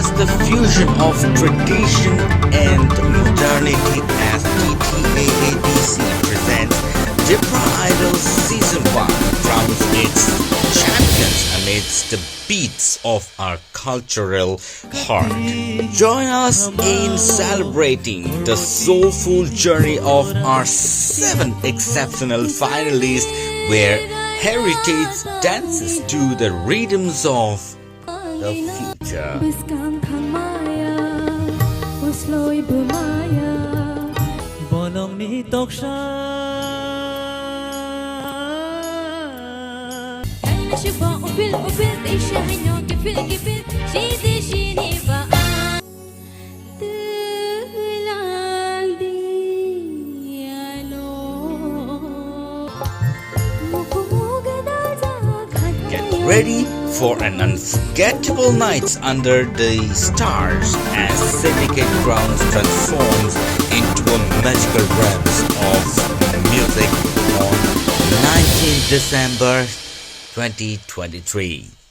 as the fusion of tradition and modernity as TIPRA presents TIPRA Idol Season 1 crowns its champions amidst the beats of our cultural heart. Join us in celebrating the soulful journey of our 7 exceptional finalists where heritage dances to the rhythms of the future. Get ready for an unforgettable night under the stars as Syndicate Grounds transforms into a magical realms of music on 19th December 2023.